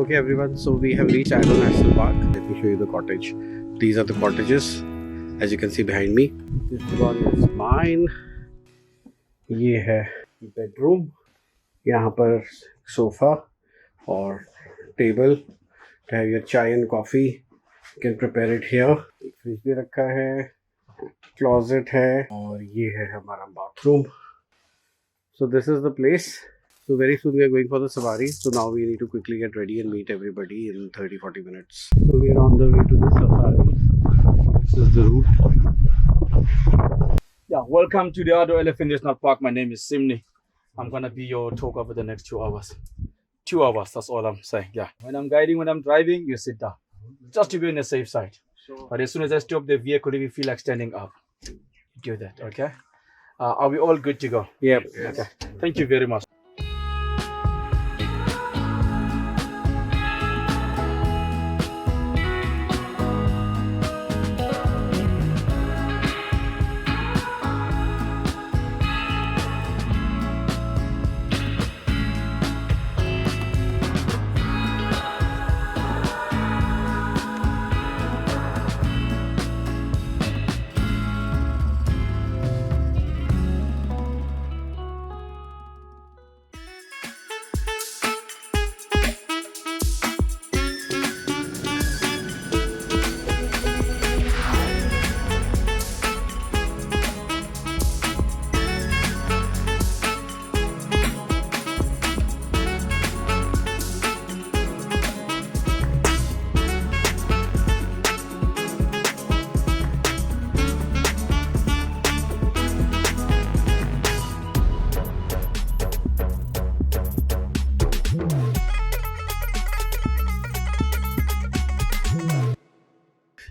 Okay everyone, so we have reached Idle National Park. Let me show you the cottage. These are the cottages, as you can see behind me. This one is mine. ये है bedroom. यहाँ पर sofa और table to have your chai and coffee. You can prepare it here. Fridge भी रखा है, closet है और ये है हमारा bathroom. So this is the place. So very soon we are going for the safari. So now we need to quickly get ready and meet everybody in 30-40 minutes. So we are on the way to the safari. This is the route. Yeah, welcome to the Ado Elephant National Park. My name is Simni. I'm gonna be your tour guide for the next 2 hours. 2 hours, that's all I'm saying. Yeah. When I'm guiding, when I'm driving, you sit down. Just to be on the safe side. But as soon as I stop the vehicle, if you feel like standing up, you do that, okay? Are we all good to go? Yep. Okay. Thank you very much.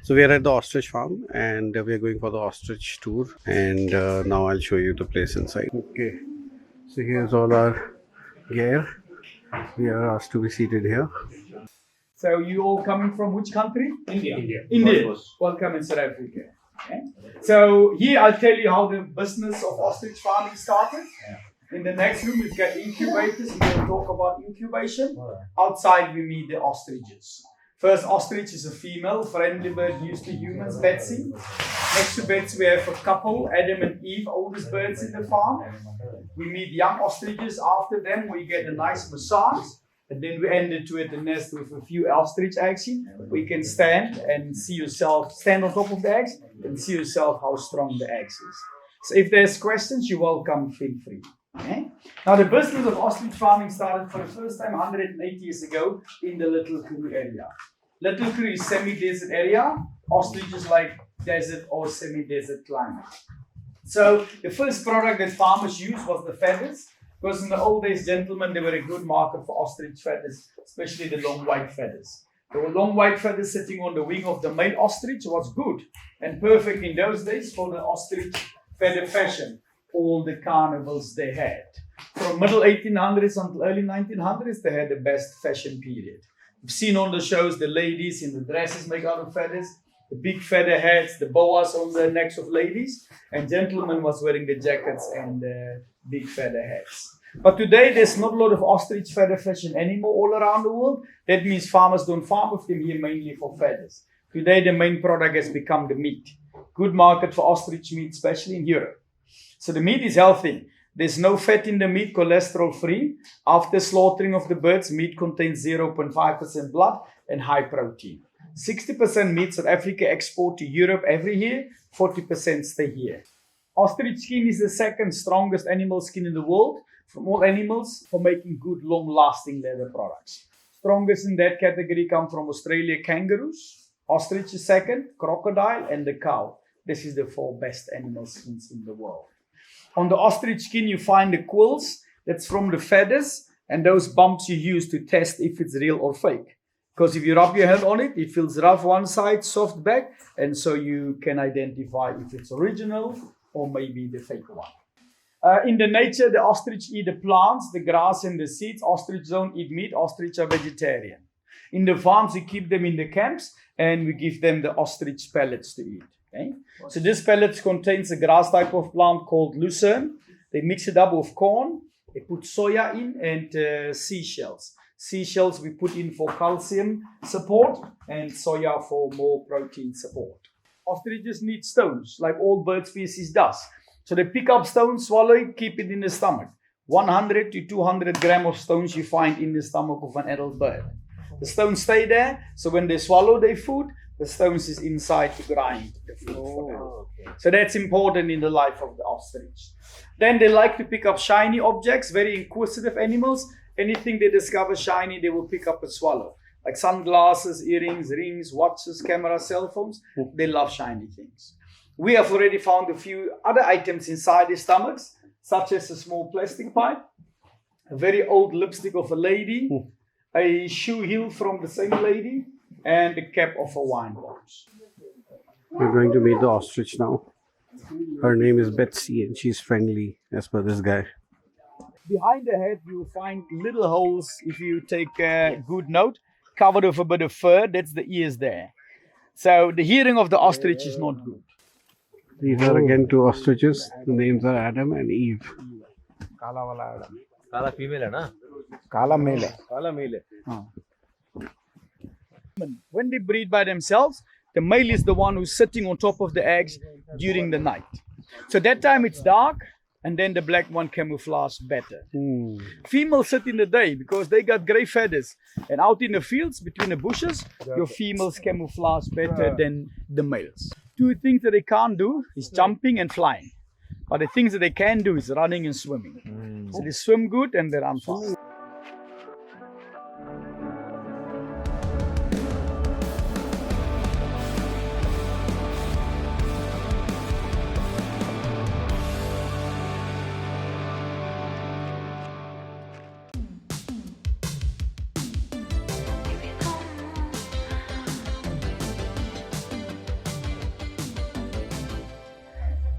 So we are at the ostrich farm and we are going for the ostrich tour, and now I'll show you the place inside. Okay, so here's all our gear. We are asked to be seated here. So you all coming from which country? India. India. Welcome in South Africa. Okay. So here I'll tell you how the business of ostrich farming started. In the next room we've got incubators. We will talk about incubation. Outside we meet the ostriches. First ostrich is a female, friendly bird used to humans, Betsy. Next to Betsy we have a couple, Adam and Eve, oldest birds in the farm. We meet young ostriches. After them we get a nice massage. And then we end it with the nest with a few ostrich eggs. We can stand and see yourself, stand on top of the eggs and see yourself how strong the eggs is. So if there's questions, you're welcome, feel free. Okay? Now the business of ostrich farming started for the first time 180 years ago in the Little Kru area. Little Kru is semi-desert area. Ostriches like desert or semi-desert climate. So the first product that farmers used was the feathers. Because in the old days, gentlemen, they were a good market for ostrich feathers, especially the long white feathers. There were long white feathers sitting on the wing of the male ostrich was good and perfect in those days for the ostrich feather fashion. All the carnivals they had. From middle 1800s until early 1900s, they had the best fashion period. You've seen on the shows the ladies in the dresses made out of feathers, the big feather hats, the boas on the necks of ladies, and gentlemen was wearing the jackets and the big feather hats. But today there's not a lot of ostrich feather fashion anymore all around the world. That means farmers don't farm with them here mainly for feathers. Today the main product has become the meat. Good market for ostrich meat, especially in Europe. So the meat is healthy. There's no fat in the meat, cholesterol free. After slaughtering of the birds, meat contains 0.5% blood and high protein. 60% meat South Africa export to Europe every year, 40% stay here. Ostrich skin is the second strongest animal skin in the world from all animals for making good long-lasting leather products. Strongest in that category come from Australia kangaroos, ostrich is second, crocodile and the cow. This is the 4 best animal skins in the world. On the ostrich skin you find the quills, that's from the feathers, and those bumps you use to test if it's real or fake. Because if you rub your hand on it, it feels rough one side, soft back, and so you can identify if it's original or maybe the fake one. In the nature, the ostrich eat the plants, the grass and the seeds. Ostrich don't eat meat, ostrich are vegetarian. In the farms, we keep them in the camps and we give them the ostrich pellets to eat. Okay? So this pellets contains a grass type of plant called lucerne. They mix it up with corn, they put soya in and seashells. Seashells we put in for calcium support, and soya for more protein support. Ostriches need stones, like all bird species does. So they pick up stones, swallow it, keep it in the stomach. 100 to 200 grams of stones you find in the stomach of an adult bird. The stones stay there, so when they swallow their food, the stones is inside to grind the food for them. Okay. So that's important in the life of the ostrich. Then they like to pick up shiny objects, very inquisitive animals. Anything they discover shiny, they will pick up and swallow. Like sunglasses, earrings, rings, watches, cameras, cell phones. They love shiny things. We have already found a few other items inside their stomachs, such as a small plastic pipe, a very old lipstick of a lady, a shoe heel from the same lady, and the cap of a wine box. We're going to meet the ostrich now. Her name is Betsy and she's friendly as per this guy. Behind the head, you will find little holes, if you take a good note, covered with a bit of fur. That's the ears there. So the hearing of the ostrich is not good. These are again two ostriches. The names are Adam and Eve. काला female है ना Kala male. काला mail है When they breed by themselves, the male is the one who's sitting on top of the eggs during the night. So that time it's dark, and then the black one camouflage better. Females sit in the day because they got gray feathers, and out in the fields between the bushes, your females camouflage better than the males. Two things that they can't do is jumping and flying, but the things that they can do is running and swimming. So they swim good and they run fast.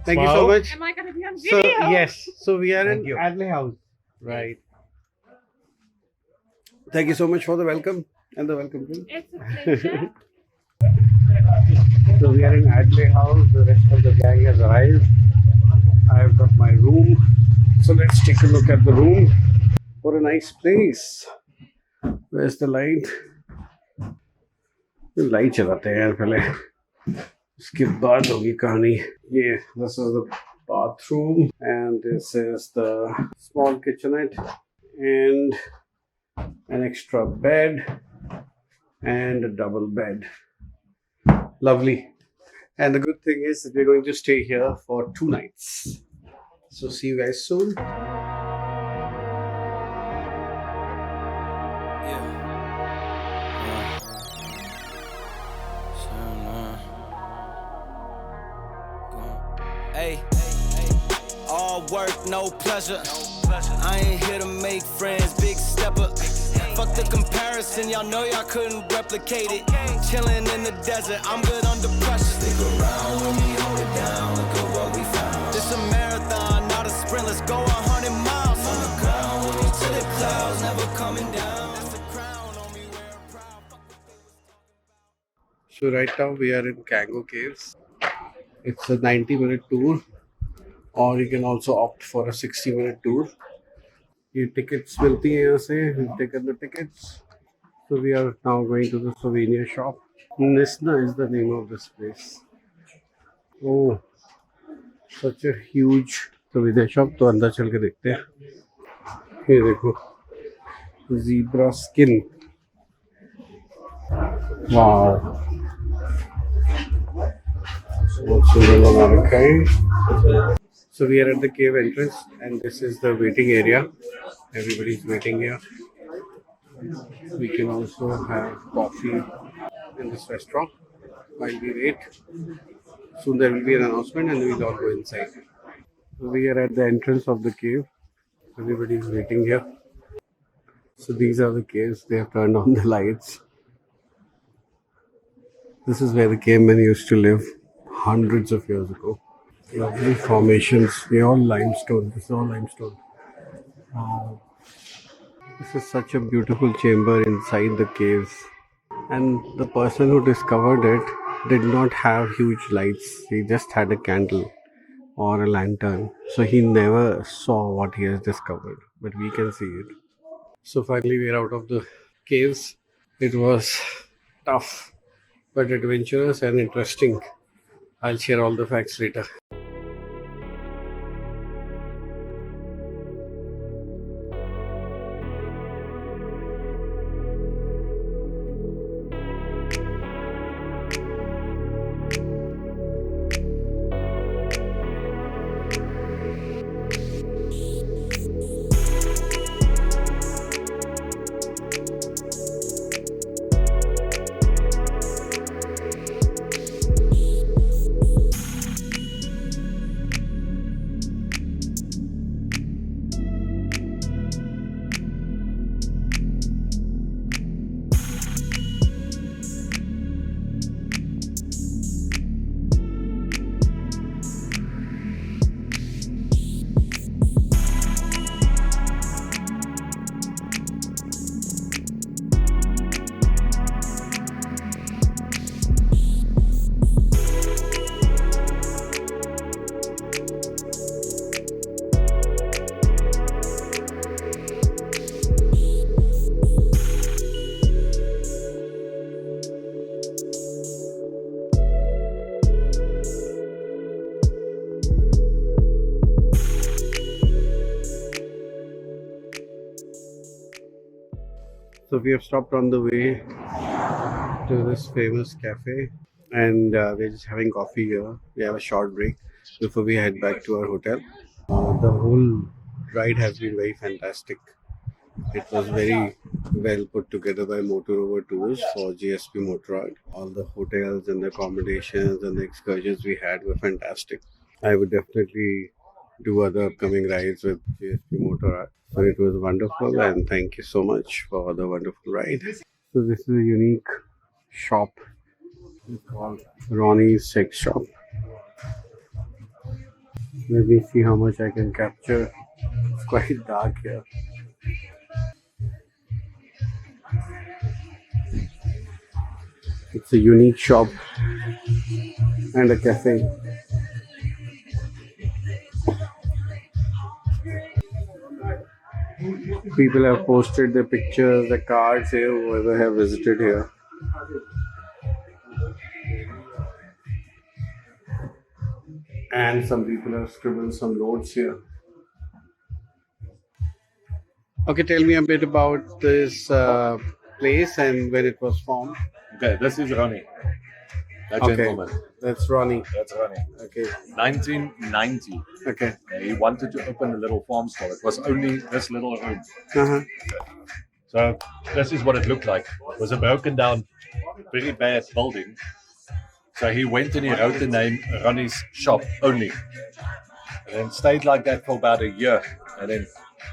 Thank you so much. Am I going to be on So video? yes, so we are Thank in you. Adley House. Right. Thank you so much for the welcome and the welcome drink. It's a pleasure. So we are in Adley House. The rest of the gang has arrived. I've got my room. So let's take a look at the room. What a nice place. Where's the light? The light चलाते हैं यार पहले. उसके बाद होगी कहानी. Yeah, this is the bathroom and this is the small kitchenette and an extra bed and a double bed. Lovely. And the good thing is that we're going to stay here for 2 nights. So see you guys soon. Hey, all work, no pleasure. I ain't here to make friends, big stepper. Fuck the comparison, y'all know y'all couldn't replicate it. Chilling in the desert, I'm good under pressure. Stick around when we hold it down, look at what we found. This a marathon, not a sprint, let's go 100 miles. On the ground, when we to the clouds, never coming down. That's the crown on me, wear proud. Fuck what they was talking about. So right now we are in Kango Caves. It's a 90-minute tour, or you can also opt for a 60-minute tour. ये tickets मिलती हैं यहाँ से. We've taken the tickets. So we are now going to the souvenir shop. Nisna is the name of this place. Oh, such a huge souvenir shop. तो अंदर चल के देखते हैं. ये देखो, zebra skin. Wow. Okay. So we are at the cave entrance and this is the waiting area. Everybody's waiting here. We can also have coffee in this restaurant while we wait. Soon there will be an announcement and we'll all go inside. So we are at the entrance of the cave. Everybody's waiting here. So these are the caves. They have turned on the lights. This is where the cavemen used to live hundreds of years ago. Lovely formations. They're all limestone. This is all limestone. Wow. This is such a beautiful chamber inside the caves. And the person who discovered it did not have huge lights. He just had a candle or a lantern. So he never saw what he has discovered. But we can see it. So finally we're out of the caves. It was tough but adventurous and interesting. I'll share all the facts later. So we have stopped on the way to this famous cafe, and we're just having coffee here. We have a short break before we head back to our hotel. The whole ride has been very fantastic. It was very well put together by Motor Tours for GSP Motorrad. All the hotels and the accommodations and the excursions we had were fantastic. I would definitely do other upcoming rides with GSP Motorrad. So it was wonderful, and thank you so much for the wonderful ride. So this is a unique shop. It's called Ronnie's Sex Shop. Let me see how much I can capture. It's quite dark here. It's a unique shop and a cafe. People have posted their pictures, the cards here, whoever have visited here. And some people have scribbled some notes here. Okay, tell me a bit about this place and when it was formed. Okay, this is Ronnie. That Okay, gentleman. that's Ronnie. That's Ronnie. Okay, 1990. okay. He wanted to open a little farm store. It was only this little room. Uh-huh. So this is what it looked like. It was a broken down, very bad building. So he went and he wrote the name Ronnie's Shop only. And then stayed like that for about a year. And then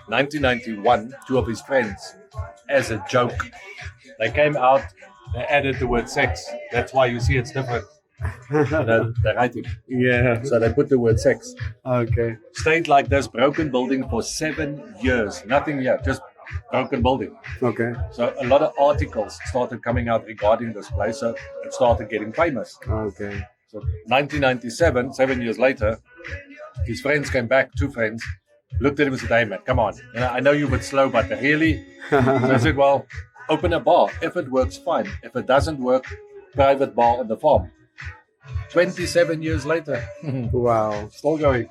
1991, two of his friends, as a joke, they came out, they added the word sex. That's why you see it's different. The writing. Yeah. So they put the word sex. Okay. Stayed like this broken building for 7 years. Nothing yet, just broken building. Okay. So a lot of articles started coming out regarding this place. So it started getting famous. Okay. So 1997, 7 years later, his friends came back, two friends, looked at him and said, "Hey man, come on. I know you're a bit slow, but really?" So I said, "Well, open a bar. If it works, fine. If it doesn't work, private bar on the farm." 27 years later, Wow. still going.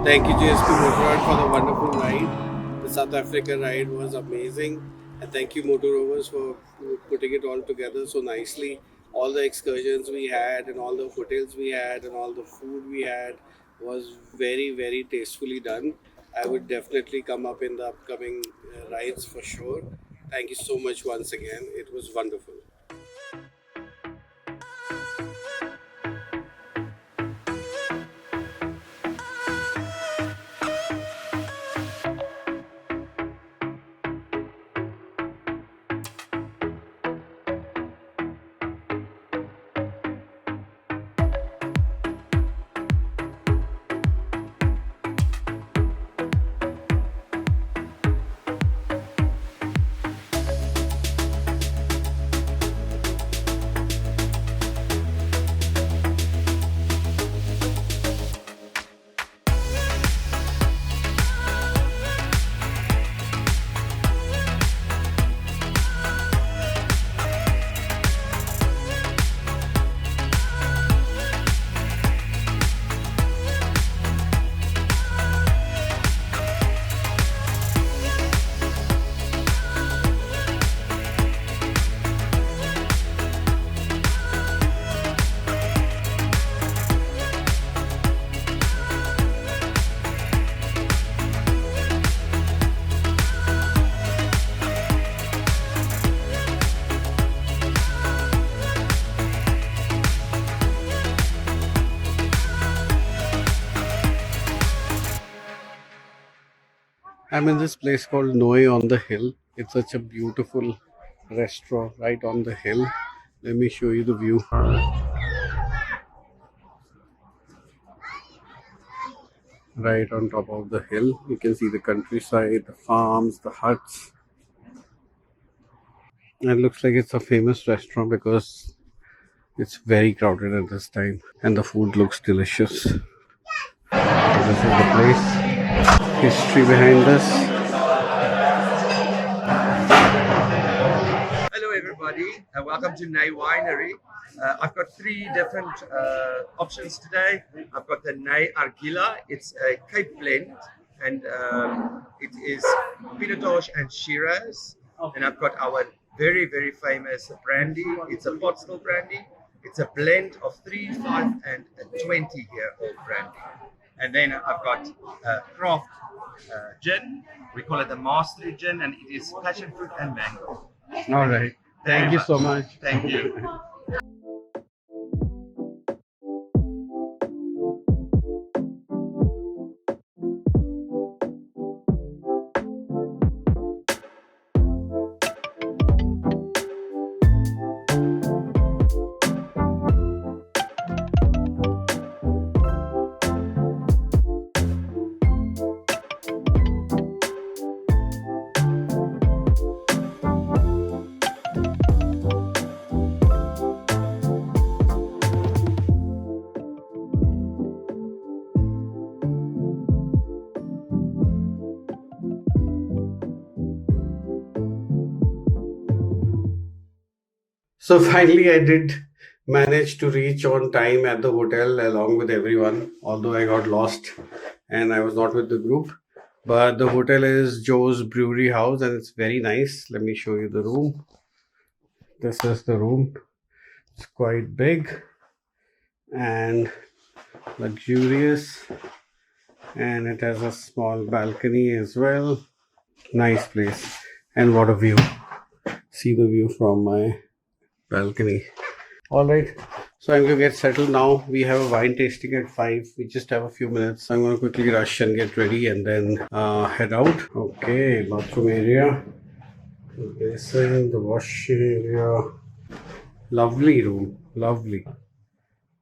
Thank you, GSP Motorrad, for the wonderful ride. The South Africa ride was amazing. And thank you, Motor Rovers, for putting it all together so nicely. All the excursions we had, and all the hotels we had, and all the food we had was very, very tastefully done. I would definitely come up in the upcoming rides for sure. Thank you so much once again. It was wonderful. I'm in this place called Noe on the Hill. It's such a beautiful restaurant right on the hill. Let me show you the view. Right on top of the hill, you can see the countryside, the farms, the huts. And it looks like it's a famous restaurant because it's very crowded at this time and the food looks delicious. So this is the place. History behind this. Hello, everybody. Welcome to Nay Winery. I've got three different options today. I've got the Nay Argila. It's a Cape blend, and it is Pinotage and Shiraz. And I've got our very, very famous brandy. It's a pot still brandy. It's a blend of 3, 5, and a 20-year-old brandy. And then I've got craft gin. We call it the Mastery gin, and it is passion fruit and mango. All right. Thank you so much. Thank you. So finally, I did manage to reach on time at the hotel along with everyone, although I got lost and I was not with the group. But the hotel is Joe's Brewery House and it's very nice. Let me show you the room. This is the room. It's quite big and luxurious, and it has a small balcony as well. Nice place. And what a view. See the view from my balcony. All right, so I'm going to get settled now. We have a wine tasting at 5. We just have a few minutes. I'm going to quickly rush and get ready and then head out. Okay, bathroom area, the basin, the wash area. Lovely room, lovely,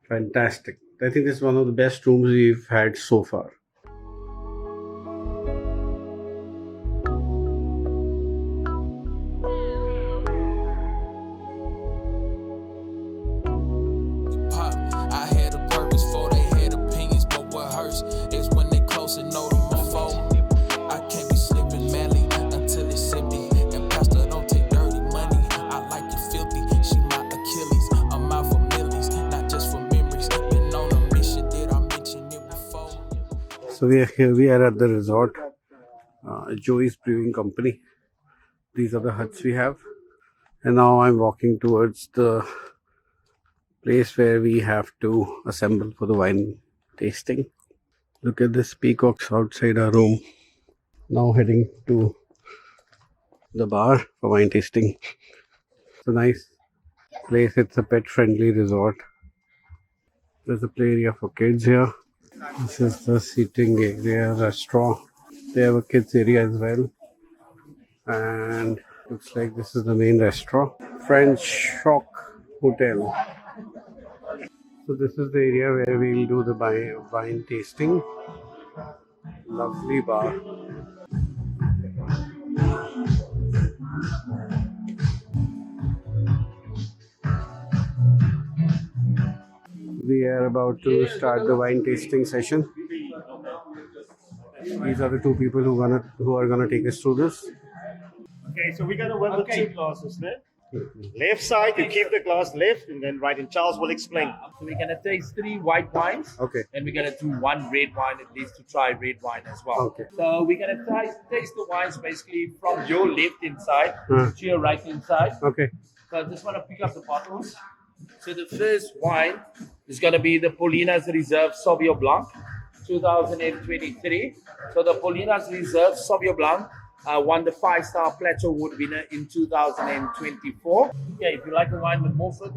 fantastic. I think this is one of the best rooms we've had so far. I had a purpose for they had opinions, but what hurts is when they close and know the mofo. I can't be slipping madly until it's empty. And pastor don't take dirty money. I like it filthy. She my Achilles. I'm out for millies, not just for memories. Been on a mission, did I mention it before? So we are here. We are at the resort, Joey's Brewing Company. These are the huts we have, and now I'm walking towards the place where we have to assemble for the wine tasting. Look at this peacocks outside our room. Now heading to the bar for wine tasting. It's a nice place. It's a pet friendly resort. There's a play area for kids here. This is the seating area, restaurant. They have a kids area as well. And looks like this is the main restaurant. French Shock Hotel. So this is the area where we'll do the wine tasting. Lovely bar. We are about to start the wine tasting session. These are the two people who are gonna take us through this. Okay, so we're going to work with two glasses there. Left side, you keep the glass left, and then right, and Charles will explain. So we're gonna taste 3 white wines. Okay. And we're gonna do 1 red wine at least to try red wine as well. Okay. So we're gonna taste the wines basically from your left hand side to your right hand side. Okay. So I just want to pick up the bottles. So the first wine is gonna be the Paulina's Reserve Sauvignon Blanc, 2023. So the Paulina's Reserve Sauvignon Blanc won the 5-star Plateau Award winner in 2024. Okay, if you like a wine with more fruit,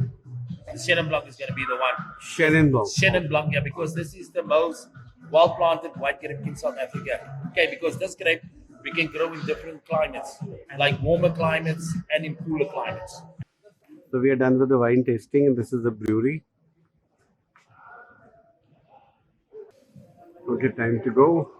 the Chenin Blanc is going to be the one. Chenin Blanc. Chenin Blanc, yeah, because this is the most well-planted white grape in South Africa. Okay, because this grape We can grow in different climates, like warmer climates and in cooler climates. So we are done with the wine tasting, and this is the brewery. Okay, time to go.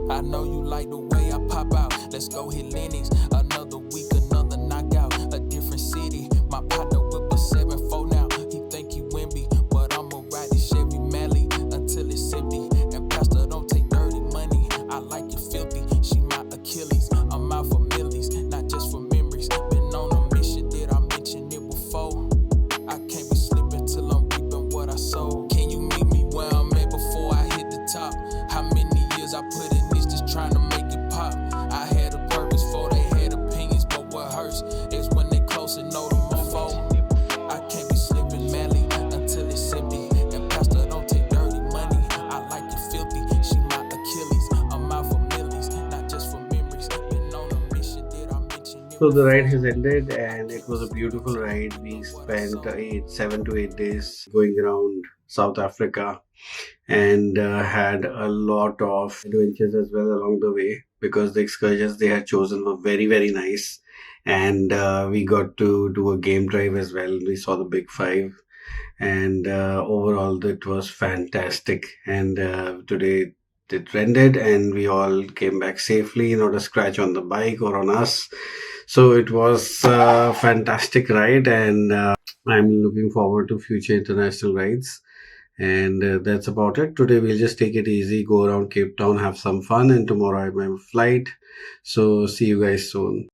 I know you like the way I pop out. Let's go hit Lennox. Another week, another knockout. A different city. My partner whip a 7-4 now. He think he Wimby, but I'ma ride this Chevy Mally until it's empty. And Pastor don't take dirty money. I like it filthy. She my Achilles. I'm out for millies, not just for memories. Been on a mission, did I mention it before? I can't be slipping till I'm reaping what I sow. Can you meet me where I'm at before I hit the top? How many years I put in this just trying to make it pop? I had a purpose for they had opinions, but what hurts is when they close and know the mofo. I can't be slipping madly until it's empty. And Pastor don't take dirty money. I like it filthy. She my Achilles. I'm out for millies, not just for memories. Been on a mission, did I mention it? So the ride has ended, and it was a beautiful ride. We spent 7 to 8 days going around South Africa, and had a lot of adventures as well along the way, because the excursions they had chosen were very, very nice. And we got to do a game drive as well. We saw the Big Five, and overall it was fantastic. And today it ended, and we all came back safely, not a scratch on the bike or on us. So it was a fantastic ride, and I'm looking forward to future international rides. And that's about it. Today we'll just take it easy, go around Cape Town, have some fun, and tomorrow I have my flight. So see you guys soon.